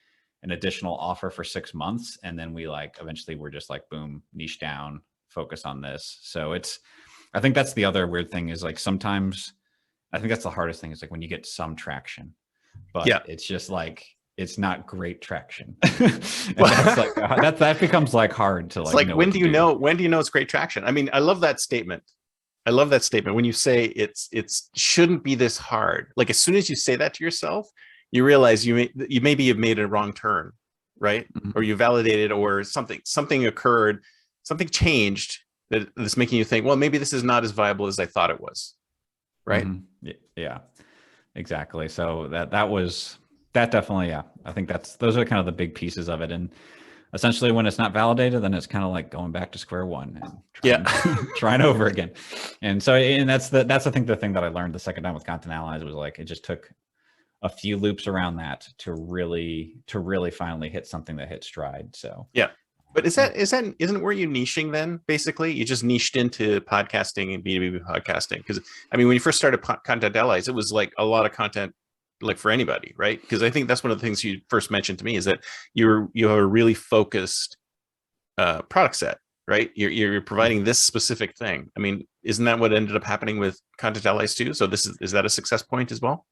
an additional offer for 6 months. And then we like eventually we're just like, boom, niche down, focus on this. So I think that's the other weird thing is like sometimes I think that's the hardest thing is like when you get some traction, but Yeah. it's just like, it's not great traction. And that's like, that becomes like hard to like, It's like, when do you know it's great traction? I mean, I love that statement. I love that statement. When you say it's shouldn't be this hard. Like as soon as you say that to yourself, you realize you maybe have made a wrong turn, right? Mhm. Or you validated, or something occurred, something changed that's making you think, well, maybe this is not as viable as I thought it was, right? Mm-hmm. Yeah, exactly. So that definitely, yeah. I think those are kind of the big pieces of it. And essentially when it's not validated, then it's kind of like going back to square one and trying over again. And so, and that's I think the thing that I learned the second time with Content Allies was like, it just took a few loops around that to really finally hit something that hit stride. So yeah. But isn't where you niching then? Basically, you just niched into podcasting and B2B podcasting. Because I mean, when you first started Content Allies, it was like a lot of content, like for anybody, right? Because I think that's one of the things you first mentioned to me is that you have a really focused product set, right? You're providing this specific thing. I mean, isn't that what ended up happening with Content Allies too? So is that a success point as well?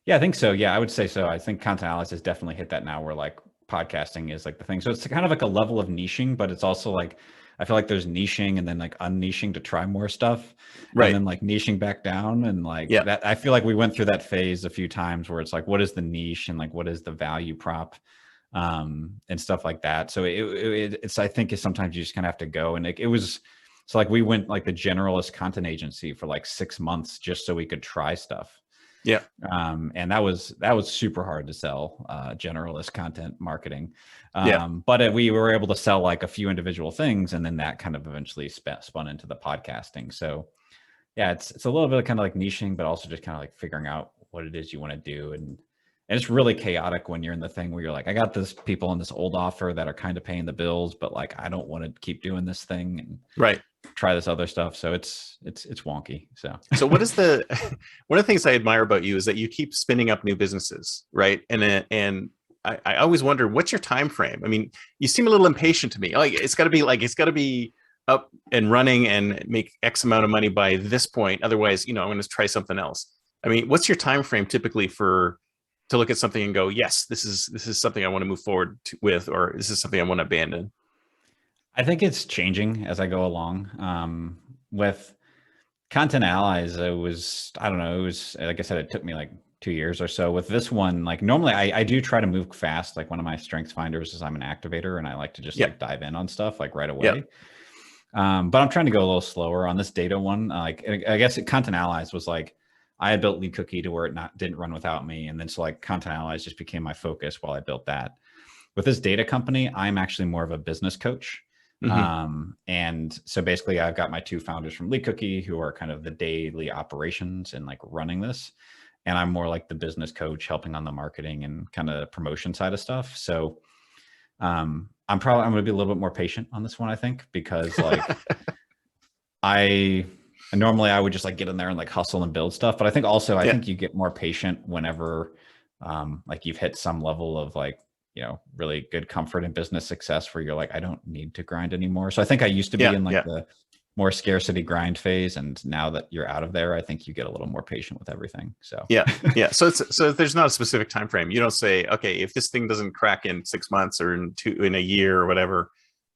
Yeah, I think so. Yeah, I would say so. I think Content Allies has definitely hit that now where like podcasting is like the thing. So it's kind of like a level of niching, but it's also like, I feel like there's niching and then like unniching to try more stuff. Right. And then like niching back down. And like that, I feel like we went through that phase a few times where it's like, what is the niche and like, what is the value prop and stuff like that. So it's, I think sometimes you just kind of have to go and so like we went like the generalist content agency for like 6 months just so we could try stuff. Yeah. And that was super hard to sell, generalist content marketing. But we were able to sell like a few individual things. And then that kind of eventually spun into the podcasting. So yeah, it's a little bit of kind of like niching, but also just kind of like figuring out what it is you want to do. And it's really chaotic when you're in the thing where you're like, I got this people in this old offer that are kind of paying the bills, but like, I don't want to keep doing this thing and try this other stuff. So it's wonky. So what is one of the things I admire about you is that you keep spinning up new businesses, right? And I always wonder, what's your time frame? I mean, you seem a little impatient to me. Like it's got to be up and running and make X amount of money by this point. Otherwise, I'm going to try something else. I mean, what's your time frame typically to look at something and go, yes, this is something I want to move forward with, or this is something I want to abandon? I think it's changing as I go along. With Content Allies, I don't know, it was, like I said, it took me like 2 years or so. With this one, like normally I do try to move fast. Like one of my strengths finders is I'm an activator and I like to just like dive in on stuff like right away. But I'm trying to go a little slower on this data one. Like I guess Content Allies was like, I had built Lead Cookie to where it didn't run without me. And then so like Content Allies just became my focus while I built that. With this data company, I'm actually more of a business coach. And so basically I've got my 2 founders from Lead Cookie who are kind of the daily operations and like running this. And I'm more like the business coach helping on the marketing and kind of promotion side of stuff. So I'm going to be a little bit more patient on this one, I think, because like normally I would just like get in there and like hustle and build stuff. But I think also, I think you get more patient whenever like you've hit some level of like, really good comfort and business success where you're like, I don't need to grind anymore. So I think I used to be in like the more scarcity grind phase. And now that you're out of there, I think you get a little more patient with everything. So yeah. So there's not a specific time frame. You don't say, okay, if this thing doesn't crack in 6 months or in a year or whatever,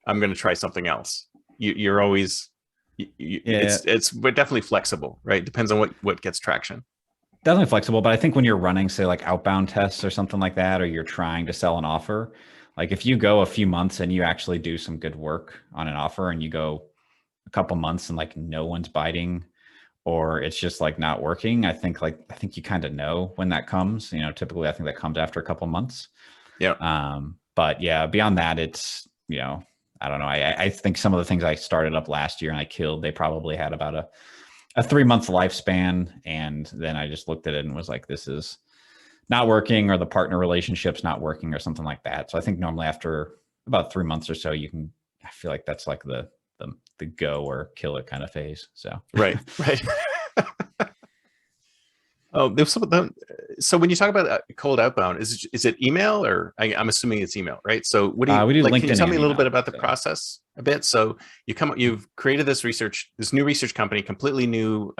I'm going to try something else. You're always, it's definitely flexible, right? Depends on what gets traction. Definitely flexible, but I think when you're running, say like outbound tests or something like that, or you're trying to sell an offer, like if you go a few months and you actually do some good work on an offer and you go a couple months and like no one's biting, or it's just like not working. I think you kind of know when that comes, you know, typically I think that comes after a couple months. Yeah. But yeah, beyond that, it's, you know, I don't know. I think some of the things I started up last year and I killed, they probably had about a 3-month lifespan. And then I just looked at it and was like, this is not working, or the partner relationship's not working, or something like that. So I think normally after about 3 months or so, I feel like that's like the go or kill it kind of phase. So Right. Oh, there's some of them. So when you talk about cold outbound, is it email, or I'm assuming it's email, right? So what do you we do like? Can you LinkedIn tell me and a little bit email. about the So process a bit? So you've created this new research company, completely new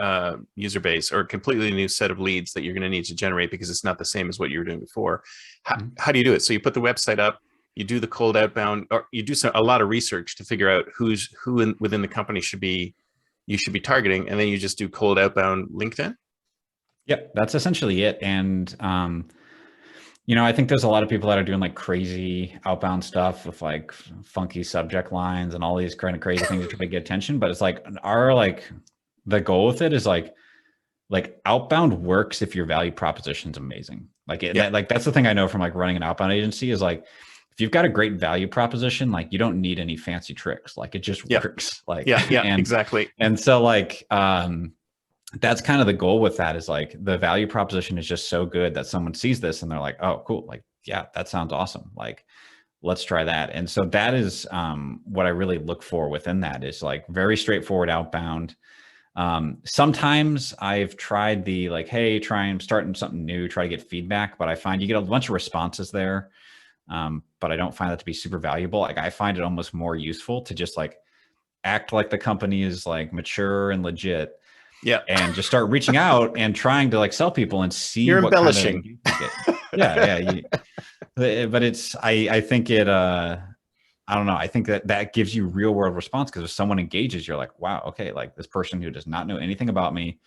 user base, or completely new set of leads that you're going to need to generate, because it's not the same as what you were doing before. How do you do it? So you put the website up, you do the cold outbound, or you do a lot of research to figure out who within the company you should be targeting, and then you just do cold outbound LinkedIn. yep, that's essentially it. And you know, I think there's a lot of people that are doing like crazy outbound stuff with like funky subject lines and all these kind of crazy things to try to get attention. But it's like the goal with it is like outbound works if your value proposition is amazing. Yeah. That's the thing I know from like running an outbound agency is like, if you've got a great value proposition, like you don't need any fancy tricks. Like it just Yeah. works. Like, Yeah, and exactly. and so like that's kind of the goal with that, is like the value proposition is just so good that someone sees this and they're like, oh, cool. Like, yeah, that sounds awesome. Like, let's try that. And so that is what I really look for within that, is like very straightforward outbound. Sometimes I've tried the like, hey, I'm starting something new, try to get feedback, but I find you get a bunch of responses there. But I don't find that to be super valuable. Like I find it almost more useful to just like act like the company is like mature and legit, Yeah. and just start reaching out and trying to like sell people and see You're what kind of embellishing. engagement you get. Yeah. But I think I don't know. I think that gives you real world response, because if someone engages, you're like, wow, okay, like this person who does not know anything about me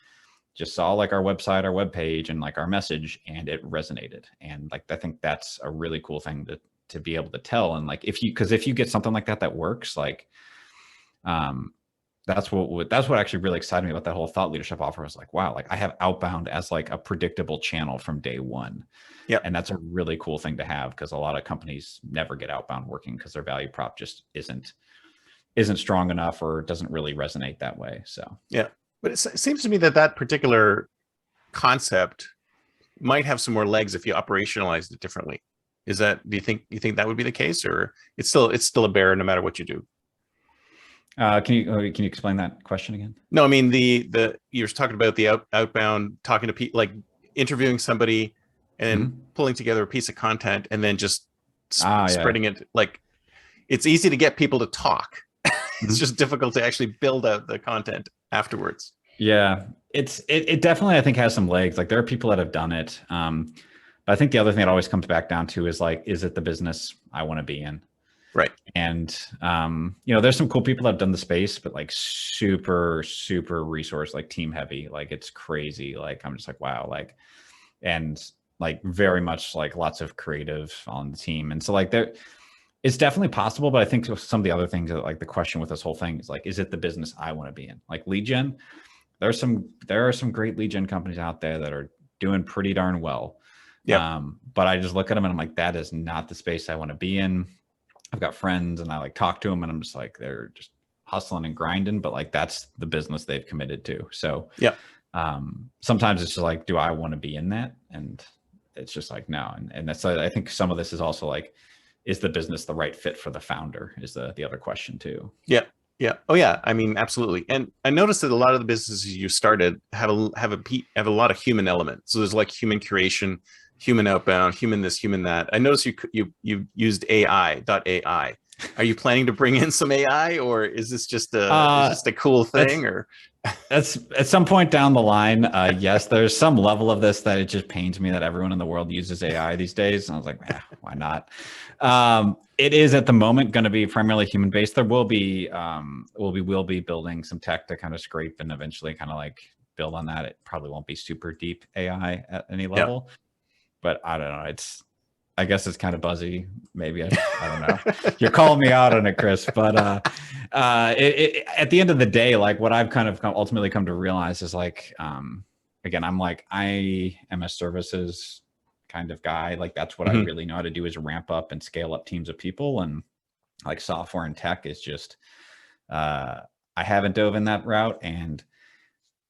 just saw like our website, our web page, and like our message, and it resonated. And like, I think that's a really cool thing to be able to tell. And like, if you get something like that works, like, that's what actually really excited me about that whole thought leadership offer. Was like, wow, like I have outbound as like a predictable channel from day one. Yeah. And that's a really cool thing to have, because a lot of companies never get outbound working because their value prop just isn't strong enough, or doesn't really resonate that way. So Yeah. But it seems to me that particular concept might have some more legs if you operationalized it differently. Do you think that would be the case, or it's still a bear no matter what you do? can you explain that question again? No, I mean you're talking about the outbound, talking to people, like interviewing somebody and pulling together a piece of content and then just spreading it. Like, it's easy to get people to talk. It's just difficult to actually build out the content afterwards. Yeah, it definitely, I think, has some legs. Like there are people that have done it. But I think the other thing it always comes back down to is like, is it the business I want to be in? Right. And you know, there's some cool people that have done the space, but like super resource, like team heavy. Like it's crazy. Like I'm just like, wow, like, and like very much like lots of creative on the team. And so like it's definitely possible, but I think some of the other things that, like the question with this whole thing is like, is it the business I want to be in? Like lead gen, there are some great lead gen companies out there that are doing pretty darn well. Yeah. But I just look at them and I'm like, that is not the space I want to be in. I've got friends and I like talk to them and I'm just like, they're just hustling and grinding, but like, that's the business they've committed to. So yeah. Sometimes it's just like, do I want to be in that? And it's just like, no. And that's, I think some of this is also like, is the business the right fit for the founder is the other question too. Yeah. Yeah. Oh yeah. I mean, absolutely. And I noticed that a lot of the businesses you started have a lot of human elements. So there's like human curation, human outbound, human this, human that. I noticed you used AI. Are you planning to bring in some AI, or is this just a cool thing? Or that's at some point down the line. Yes, there's some level of this that it just pains me that everyone in the world uses AI these days. And I was like, why not? It is at the moment going to be primarily human based. There will be, we'll be building some tech to kind of scrape and eventually kind of like build on that. It probably won't be super deep AI at any level, but I don't know. I guess it's kind of buzzy. Maybe I don't know. You're calling me out on it, Chris. But at the end of the day, like what I've kind of ultimately come to realize is like, again, I am a services kind of guy. Like that's what I really know how to do is ramp up and scale up teams of people. And like software and tech is just, I haven't dove in that route. And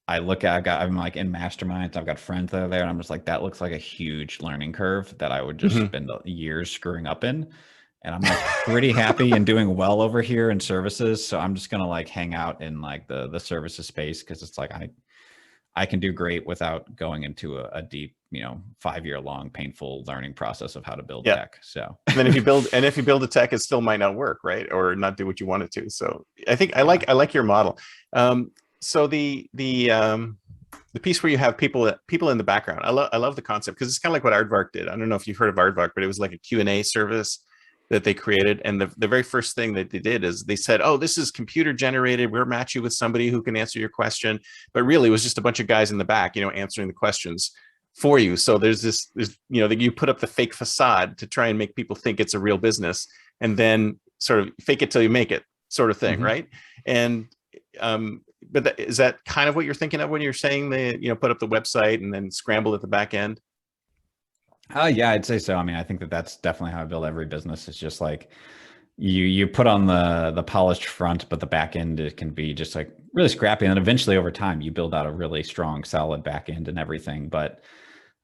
I look at, I'm like in masterminds, I've got friends that are there and I'm just like, that looks like a huge learning curve that I would just spend years screwing up in. And I'm like pretty happy and doing well over here in services. So I'm just going to like hang out in like the services space. Cause it's like, I can do great without going into a deep, 5-year long painful learning process of how to build tech. So and then if you build a tech, it still might not work, right? Or not do what you want it to. So I think I like your model. So the piece where you have people in the background, I love the concept because it's kind of like what Aardvark did. I don't know if you've heard of Aardvark, but it was like a Q&A service that they created. And the very first thing that they did is they said, oh, this is computer generated. We'll match you with somebody who can answer your question. But really it was just a bunch of guys in the back, answering the questions for you. So there's you put up the fake facade to try and make people think it's a real business and then sort of fake it till you make it sort of thing. Right. And, but is that kind of what you're thinking of when you're saying put up the website and then scramble at the back end? Yeah, I'd say so. I mean, I think that's definitely how I build every business. It's just like you put on the polished front, but the back end, it can be just like really scrappy. And then eventually over time, you build out a really strong, solid back end and everything. But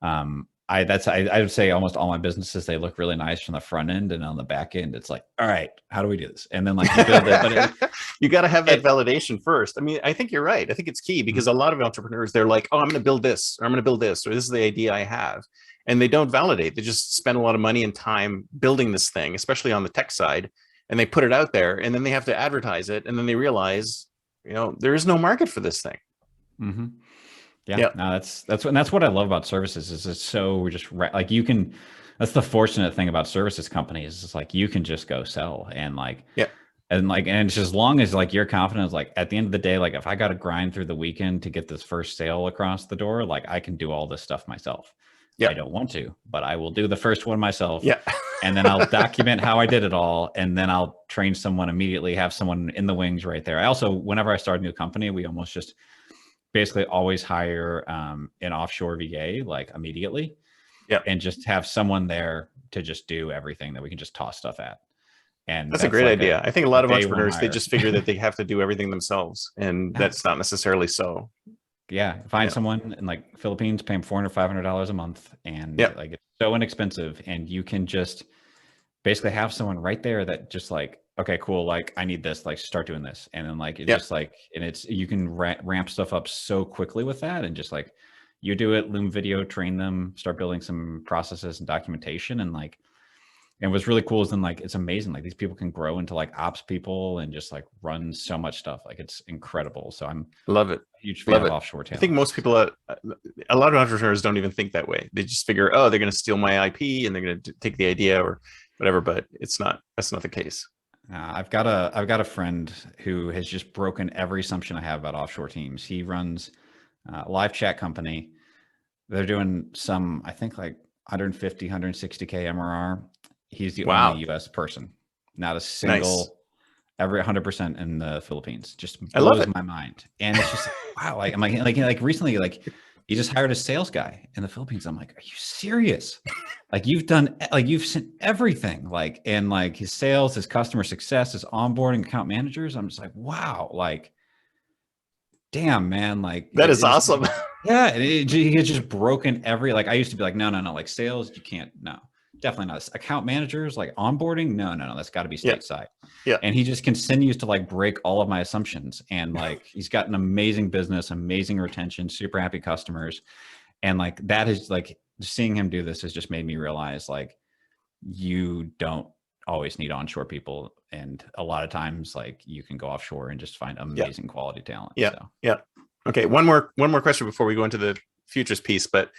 I would say almost all my businesses, they look really nice from the front end, and on the back end, it's like, all right, how do we do this? And then like you build it, but you got to have that validation first. I mean, I think you're right. I think it's key because a lot of entrepreneurs, they're like, oh, I'm going to build this, or I'm going to build this, or this is the idea I have. And they don't validate. They just spend a lot of money and time building this thing, especially on the tech side, and they put it out there, and then they have to advertise it, and then they realize, there is no market for this thing. Yeah, no, that's what I love about services is it's so just like that's the fortunate thing about services companies is like you can just go sell and like, and it's just as long as like you're confident, like at the end of the day, like if I got to grind through the weekend to get this first sale across the door, like I can do all this stuff myself. I don't want to, but I will do the first one myself. And then I'll document how I did it all. And then I'll train someone immediately, have someone in the wings right there. I also, whenever I start a new company, we almost just basically always hire an offshore VA like immediately. And just have someone there to just do everything that we can just toss stuff at. And that's a great idea. I think a lot of entrepreneurs, they just figure that they have to do everything themselves. And that's not necessarily so. Find someone in like Philippines, pay them $400, $500 a month. And like, it's so inexpensive. And you can just basically have someone right there that just like, okay, cool. Like I need this, like start doing this. And then like, just like, and you can ramp stuff up so quickly with that. And just like you do it, Loom video, train them, start building some processes and documentation. And like, and what's really cool is then like, it's amazing. Like these people can grow into like ops people and just like run so much stuff. Like it's incredible. So love it. Huge fan of offshore talent. I think most people, a lot of entrepreneurs don't even think that way. They just figure, oh, they're going to steal my IP and they're going to take the idea or whatever, but that's not the case. I've got a friend who has just broken every assumption I have about offshore teams. He runs a live chat company. They're doing some, I think like 150, 160K MRR. He's the only US person, not a single, every 100% in the Philippines. Just blows my mind. And it's just wow. Like I'm like recently, like he just hired a sales guy in the Philippines. I'm like, are you serious? Like you've sent everything, like, and like his sales, his customer success, his onboarding, account managers. I'm just like, wow, like, damn, man, like that is awesome. Yeah, and he has just broken every, like I used to be like, no, like sales, you can't, no, definitely not. Account managers, like onboarding, no, that's got to be stateside. And he just continues to like break all of my assumptions, and like he's got an amazing business, amazing retention, super happy customers, and like that is like seeing him do this has just made me realize like you don't always need onshore people, and a lot of times like you can go offshore and just find amazing quality talent. Okay, one more question before we go into the futures piece, but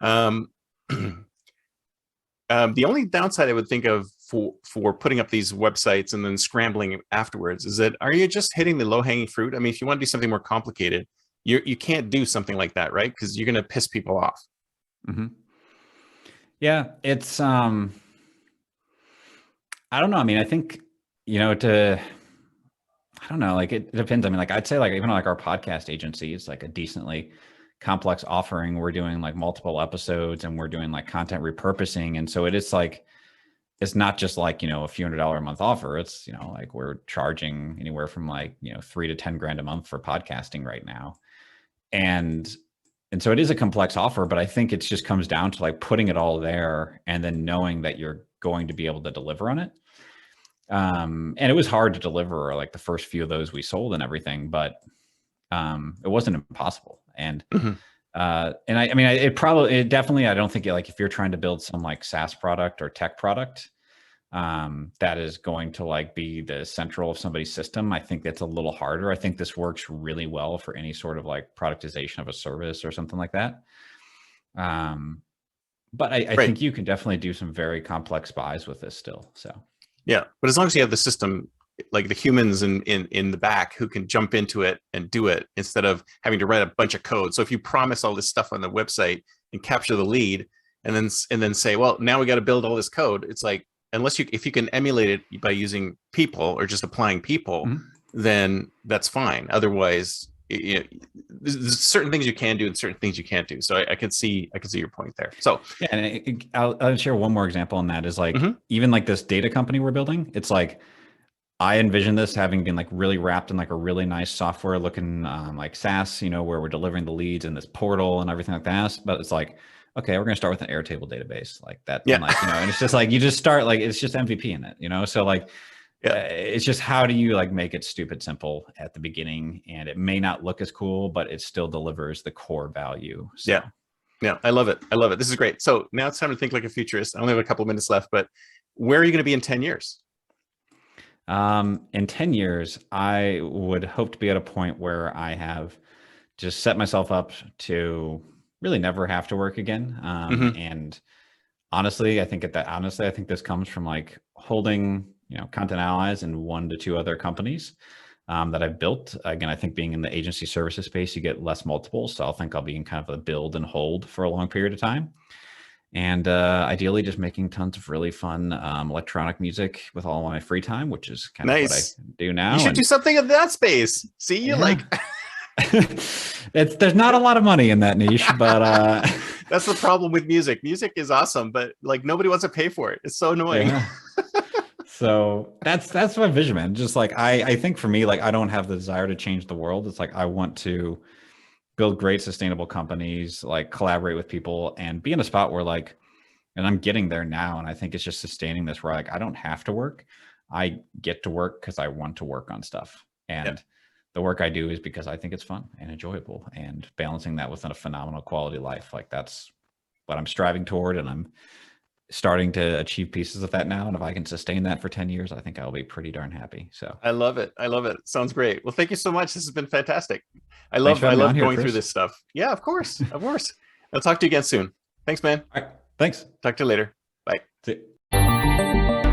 the only downside I would think of for putting up these websites and then scrambling afterwards is that, are you just hitting the low-hanging fruit? I mean, if you want to do something more complicated, you can't do something like that, right? Because you're going to piss people off. Yeah, it's I don't know. I mean, I think, I don't know, like it depends. I mean, like I'd say like even like our podcast agency is like a decently complex offering. We're doing like multiple episodes and we're doing like content repurposing. And so it is like, it's not just like, a few $100 a month offer. It's, like we're charging anywhere from like, 3 to 10 grand a month for podcasting right now. And so it is a complex offer, but I think it just comes down to like putting it all there and then knowing that you're going to be able to deliver on it. And it was hard to deliver like the first few of those we sold and everything, but it wasn't impossible. And Mhm. and I mean, it definitely, I don't think like if you're trying to build some like SaaS product or tech product, that is going to like be the central of somebody's system. I think that's a little harder. I think this works really well for any sort of like productization of a service or something like that. But I Right. think you can definitely do some very complex buys with this still. So Yeah, but as long as you have the system, like the humans in the back who can jump into it and do it instead of having to write a bunch of code. So if you promise all this stuff on the website and capture the lead, and then say, well, now we got to build all this code. It's like, if you can emulate it by using people or just applying people, then that's fine. Otherwise, there's certain things you can do and certain things you can't do. So I can see your point there. So yeah, and I'll share one more example on that is like even like this data company we're building. It's like I envision this having been like really wrapped in like a really nice software looking like SaaS, where we're delivering the leads in this portal and everything like that. But it's like, okay, we're gonna start with an Airtable database like that. Yeah. And like, and it's just like you just start like it's just MVP in it, So like it's just how do you like make it stupid simple at the beginning, and it may not look as cool, but it still delivers the core value. So. Yeah, I love it. This is great. So now it's time to think like a futurist. I only have a couple of minutes left, but where are you going to be in 10 years? In 10 years, I would hope to be at a point where I have just set myself up to really never have to work again. And honestly, I think this comes from like holding, content allies in 1 to 2 other companies that I've built. Again, I think being in the agency services space, you get less multiples. So I'll be in kind of a build and hold for a long period of time. And ideally just making tons of really fun electronic music with all my free time, which is kind of what I do now. You should do something in that space. See, you like... There's not a lot of money in that niche, but... That's the problem with music. Music is awesome, but like nobody wants to pay for it. It's so annoying. Yeah. So that's my vision, man. Just like, I think for me, like, I don't have the desire to change the world. It's like, I want to build great sustainable companies, like collaborate with people and be in a spot where like, and I'm getting there now. And I think it's just sustaining this where like, I don't have to work. I get to work because I want to work on stuff. And the work I do is because I think it's fun and enjoyable, and balancing that with a phenomenal quality life. Like that's what I'm striving toward. And I'm starting to achieve pieces of that now. And if I can sustain that for 10 years, I think I'll be pretty darn happy. So I love it. Sounds great. Well, thank you so much. This has been fantastic. I love going through this stuff. Yeah, of course. I'll talk to you again soon. Thanks, man. All right. Thanks. Talk to you later. Bye. See you.